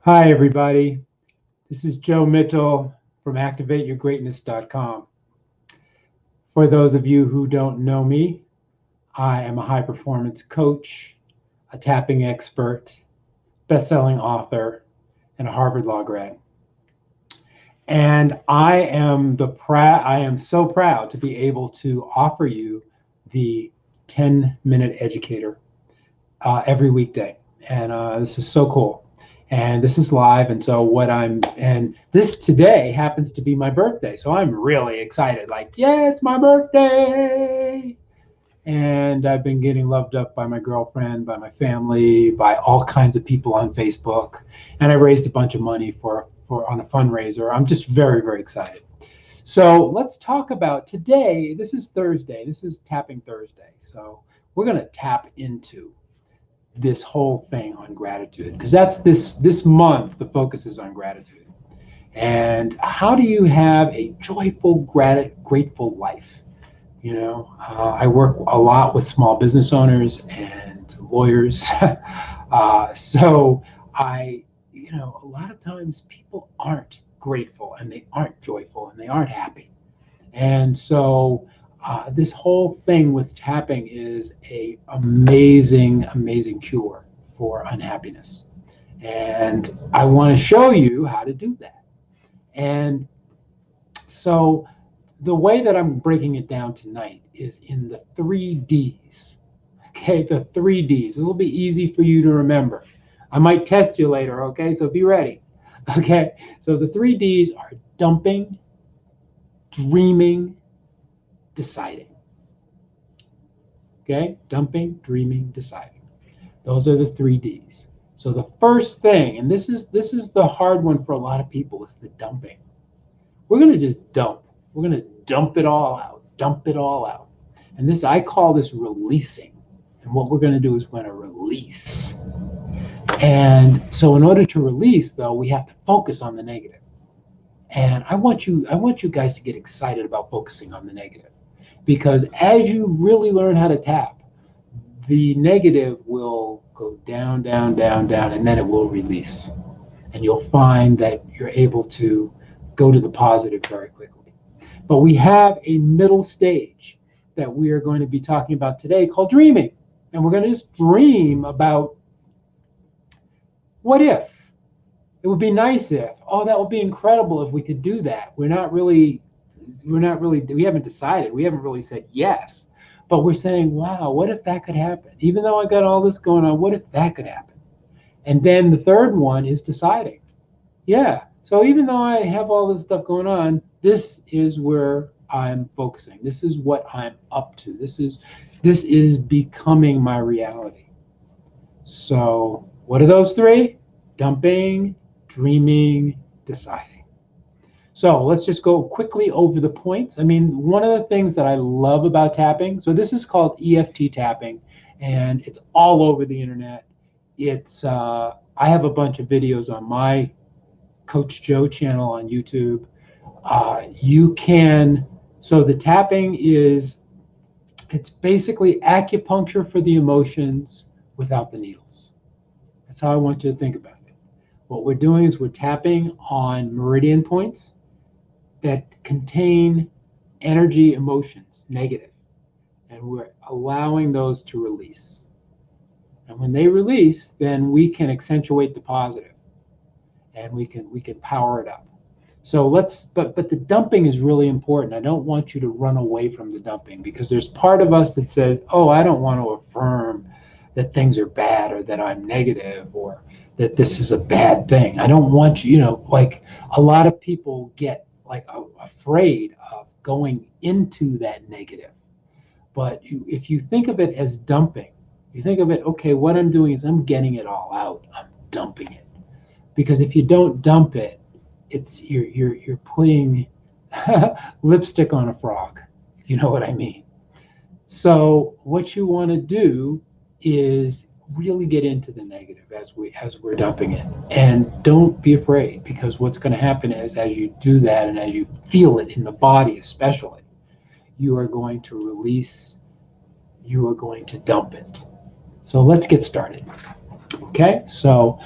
Hi, everybody. This is Joe Mitchell from ActivateYourGreatness.com. For those of you who don't know me, I am a high performance coach, a tapping expert, best-selling author, and a Harvard Law grad. And I am so proud to be able to offer you the 10-minute educator every weekday. And this is so cool. And this is live. And so and this today happens to be my birthday. So I'm really excited. Like, yeah, it's my birthday. And I've been getting loved up by my girlfriend, by my family, by all kinds of people on Facebook. And I raised a bunch of money on a fundraiser. I'm just very, very excited. So let's talk about today. This is Thursday. This is Tapping Thursday. So we're going to tap into this whole thing on gratitude, because that's this month the focus is on gratitude. And how do you have a joyful, grateful life? I work a lot with small business owners and lawyers. So a lot of times people aren't grateful and they aren't joyful and they aren't happy. And so this whole thing with tapping is a amazing, amazing cure for unhappiness. And I want to show you how to do that. And so the way that I'm breaking it down tonight is in the 3Ds. Okay, the 3Ds. This will be easy for you to remember. I might test you later, okay? So be ready. Okay, so the 3Ds are dumping, dreaming, deciding. Okay, dumping, dreaming, deciding. Those are the 3Ds. So the first thing, and this is the hard one for a lot of people, is the dumping. We're going to just dump. We're going to dump it all out. Dump it all out. And this, I call this releasing. And what we're going to do is we're going to release. And so in order to release, though, we have to focus on the negative. And I want you guys to get excited about focusing on the negative. Because as you really learn how to tap, the negative will go down, down, down, down, and then it will release. And you'll find that you're able to go to the positive very quickly. But we have a middle stage that we are going to be talking about today called dreaming. And we're going to just dream about what if. It would be nice if, oh, that would be incredible if we could do that. We haven't decided. We haven't really said yes. But we're saying, wow, what if that could happen? Even though I got all this going on, what if that could happen? And then the third one is deciding. Yeah. So even though I have all this stuff going on, this is where I'm focusing. This is what I'm up to. This is becoming my reality. So what are those three? Dumping, dreaming, deciding. So let's just go quickly over the points. I mean, one of the things that I love about tapping, so this is called EFT tapping, and it's all over the internet. I have a bunch of videos on my Coach Joe channel on YouTube. So the tapping it's basically acupuncture for the emotions without the needles. That's how I want you to think about it. What we're doing is we're tapping on meridian points that contain energy emotions, negative, and we're allowing those to release. And when they release, then we can accentuate the positive, and we can power it up. So but the dumping is really important. I don't want you to run away from the dumping, because there's part of us that said, oh, I don't want to affirm that things are bad, or that I'm negative, or that this is a bad thing. I don't want like a lot of people get like afraid of going into that negative. But if you think of it as dumping, you think of it, okay, what I'm doing is I'm getting it all out. I'm dumping it. Because if you don't dump it, you're putting lipstick on a frog, if you know what I mean. So what you want to do is really get into the negative as we're dumping it, and don't be afraid, because what's going to happen is, as you do that and as you feel it in the body especially, you are going to release, you are going to dump it. So let's get started. Okay, so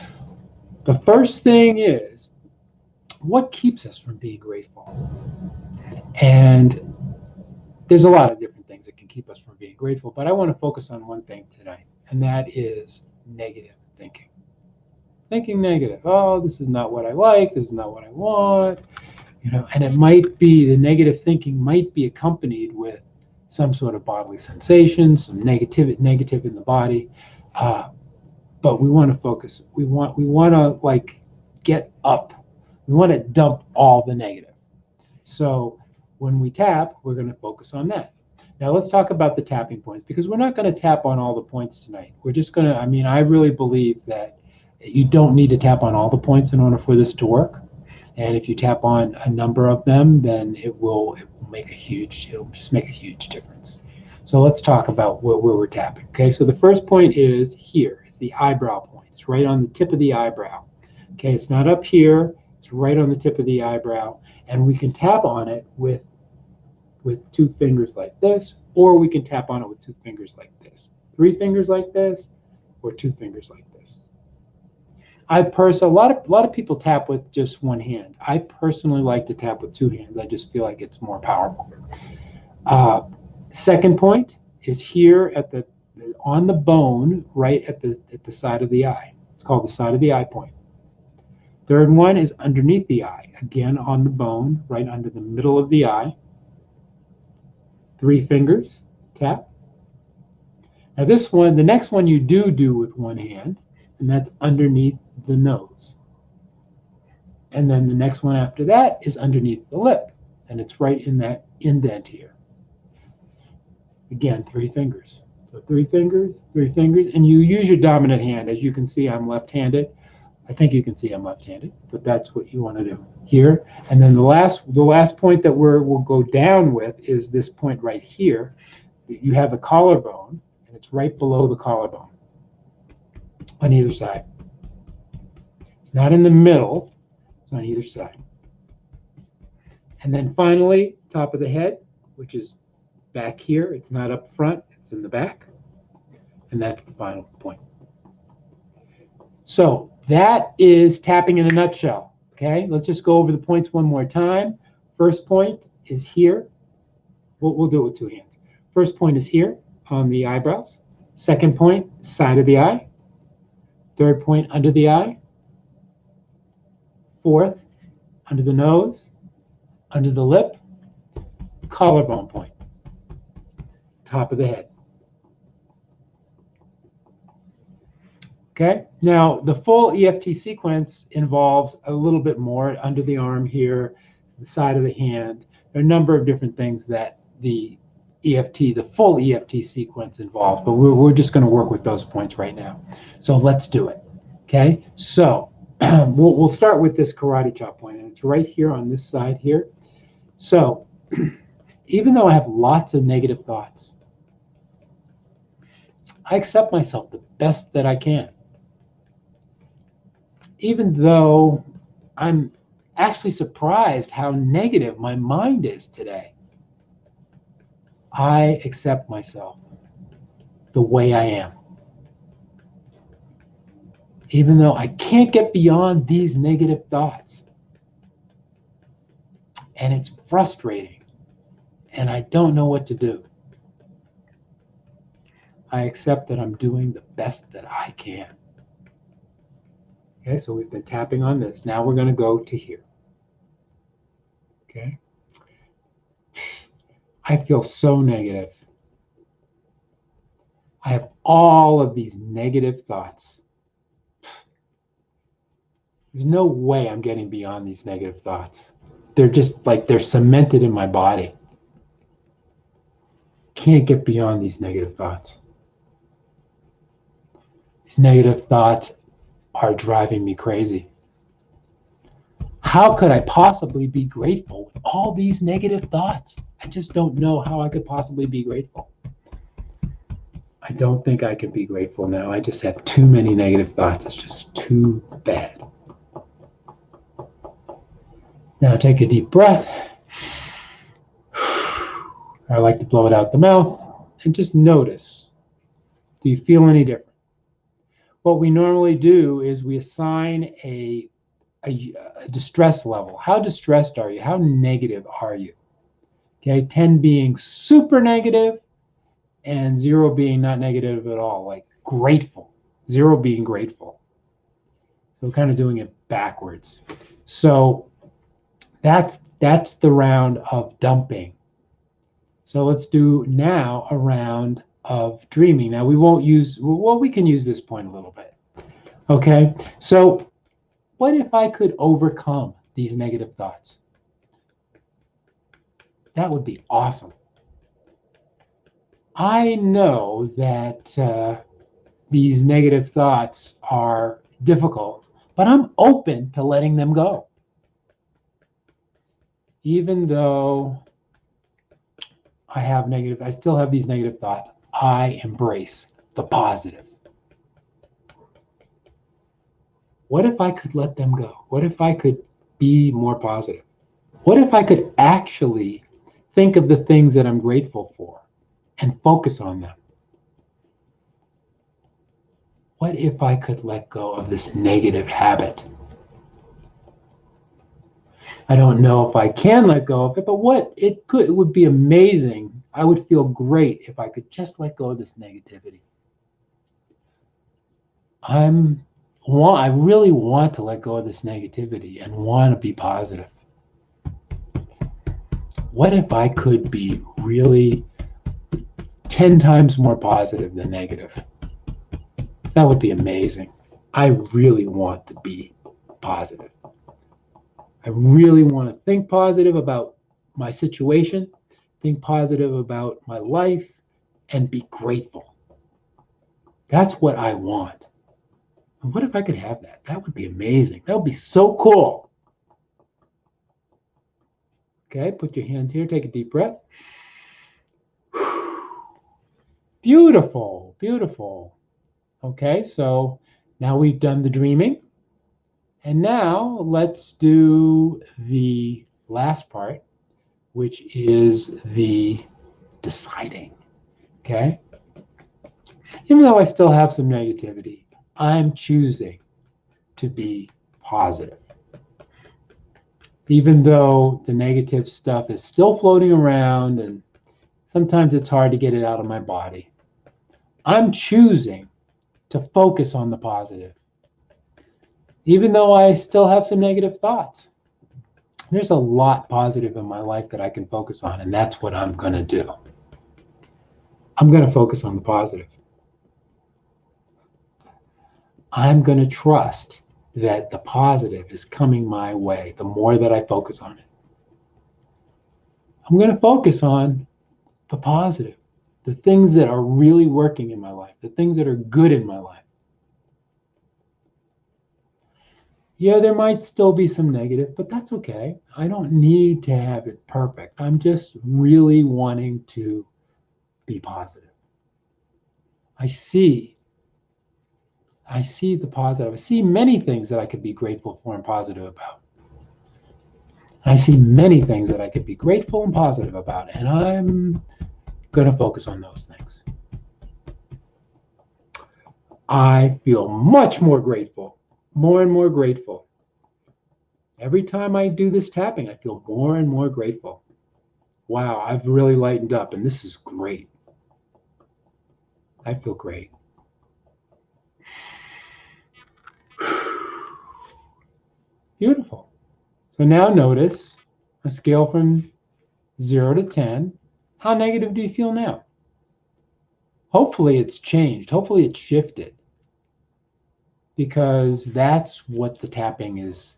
The first thing is, what keeps us from being grateful? And there's a lot of different things that can keep us from being grateful, but I want to focus on one thing tonight, and that is negative thinking. Thinking negative. Oh, this is not what I like. This is not what I want. And it might be, the negative thinking might be accompanied with some sort of bodily sensation, some negative in the body. But we want to focus. We want to get up. We want to dump all the negative. So when we tap, we're going to focus on that. Now let's talk about the tapping points, because we're not going to tap on all the points tonight. We're just going to, I really believe that you don't need to tap on all the points in order for this to work. And if you tap on a number of them, then it will just make a huge difference. So let's talk about where we're tapping. Okay, so the first point is here. It's the eyebrow point. It's right on the tip of the eyebrow. Okay, it's not up here. It's right on the tip of the eyebrow. And we can tap on it with 2 fingers like this, or we can tap on it with 2 fingers like this. 3 fingers like this, or 2 fingers like this. A lot of people tap with just one hand. I personally like to tap with 2 hands. I just feel like it's more powerful. Second point is here on the bone, right at the side of the eye. It's called the side of the eye point. Third one is underneath the eye, again on the bone, right under the middle of the eye. 3 fingers, tap. Now the next one you do with one hand, and that's underneath the nose. And then the next one after that is underneath the lip, and it's right in that indent here. Again, 3 fingers. So 3 fingers, and you use your dominant hand. As you can see, I'm left-handed. I think you can see I'm left-handed, but that's what you want to do here. And then the last point that we'll go down with is this point right here. You have the collarbone, and it's right below the collarbone on either side. It's not in the middle, it's on either side. And then finally, top of the head, which is back here. It's not up front, it's in the back. And that's the final point. So that is tapping in a nutshell. Okay, let's just go over the points one more time. First point is here. We'll do it with 2 hands. First point is here on the eyebrows. Second point, side of the eye. Third point, under the eye. Fourth, under the nose, under the lip. Collarbone point, top of the head. Okay, now the full EFT sequence involves a little bit more. Under the arm here, the side of the hand. There are a number of different things that the full EFT sequence involves, but we're just going to work with those points right now. So let's do it. Okay, so we'll start with this karate chop point, and it's right here on this side here. So even though I have lots of negative thoughts, I accept myself the best that I can. Even though I'm actually surprised how negative my mind is today, I accept myself the way I am. Even though I can't get beyond these negative thoughts. And it's frustrating. And I don't know what to do. I accept that I'm doing the best that I can. Okay, so we've been tapping on this. Now we're going to go to here. Okay. I feel so negative. I have all of these negative thoughts. There's no way I'm getting beyond these negative thoughts. They're just like they're cemented in my body. Can't get beyond these negative thoughts. These negative thoughts are driving me crazy. How could I possibly be grateful with all these negative thoughts? I just don't know how I could possibly be grateful. I don't think I can be grateful now. I just have too many negative thoughts. It's just too bad. Now take a deep breath. I like to blow it out the mouth and just notice. Do you feel any different? what we normally do is we assign a distress level. How distressed are you? How negative are you? Okay, 10 being super negative and 0 being not negative at all, like grateful. 0 being grateful. So we're kind of doing it backwards. So that's the round of dumping. So let's do now a round of dreaming. Now we won't use, well, we can use this point a little bit. Okay, so what if I could overcome these negative thoughts? That would be awesome. I know that these negative thoughts are difficult, but I'm open to letting them go. Even though I still have these negative thoughts, I embrace the positive. What if I could let them go? What if I could be more positive? What if I could actually think of the things that I'm grateful for and focus on them? What if I could let go of this negative habit? I don't know if I can let go of it, but it would be amazing. I would feel great if I could just let go of this negativity. I really want to let go of this negativity and want to be positive. What if I could be really 10 times more positive than negative? That would be amazing. I really want to be positive. I really want to think positive about my situation, think positive about my life, and be grateful. That's what I want. And what if I could have that? That would be amazing. That would be so cool. Okay, put your hands here, take a deep breath. Beautiful, beautiful. Okay, so now we've done the dreaming. And now let's do the last part, which is the deciding. Okay? Even though I still have some negativity, I'm choosing to be positive. Even though the negative stuff is still floating around and sometimes it's hard to get it out of my body, I'm choosing to focus on the positive. Even though I still have some negative thoughts, there's a lot positive in my life that I can focus on, and that's what I'm going to do. I'm going to focus on the positive. I'm going to trust that the positive is coming my way the more that I focus on it. I'm going to focus on the positive, the things that are really working in my life, the things that are good in my life. Yeah, there might still be some negative, but that's okay. I don't need to have it perfect. I'm just really wanting to be positive. I see the positive. I see many things that I could be grateful for and positive about. I see many things that I could be grateful and positive about, and I'm going to focus on those things. I feel much more grateful, more and more grateful. Every time I do this tapping, I feel more and more grateful. Wow, I've really lightened up, and this is great. I feel great. Beautiful. So now notice a scale from 0 to 10. How negative do you feel now? Hopefully it's changed. Hopefully it's shifted. Because that's what the tapping is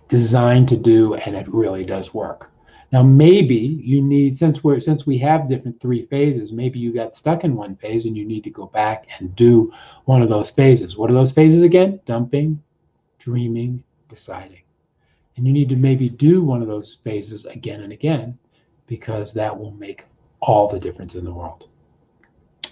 designed to do, and it really does work. Now, maybe you need, since we have different 3 phases, maybe you got stuck in one phase and you need to go back and do one of those phases. What are those phases again? Dumping, dreaming, deciding. And you need to maybe do one of those phases again and again, because that will make all the difference in the world.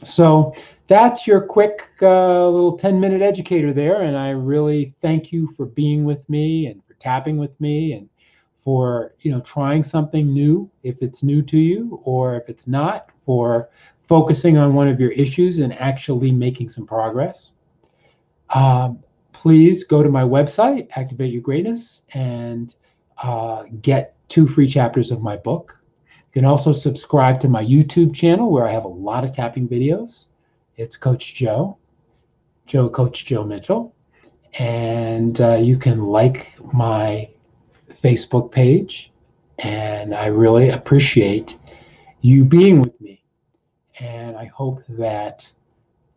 So that's your quick little 10-minute educator there. And I really thank you for being with me and for tapping with me and for trying something new if it's new to you, or if it's not, for focusing on one of your issues and actually making some progress. Please go to my website, Activate Your Greatness, and get 2 free chapters of my book. You can also subscribe to my YouTube channel where I have a lot of tapping videos. It's Coach Coach Joe Mitchell. And you can like my Facebook page. And I really appreciate you being with me. And I hope that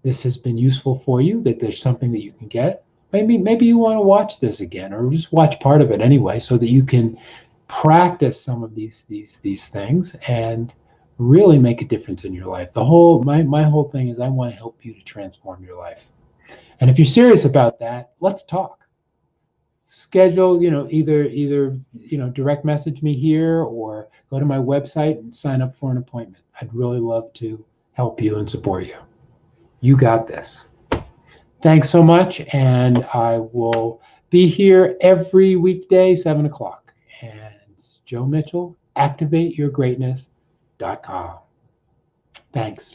this has been useful for you, that there's something that you can get. Maybe you want to watch this again, or just watch part of it anyway, so that you can practice some of these things and really make a difference in your life. My whole thing is I want to help you to transform your life. And if you're serious about that, let's talk. Schedule, either direct message me here or go to my website and sign up for an appointment. I'd really love to help you and support you. You got this. Thanks so much, and I will be here every weekday, 7 o'clock. And it's Joe Mitchell, activateyourgreatness.com. Thanks.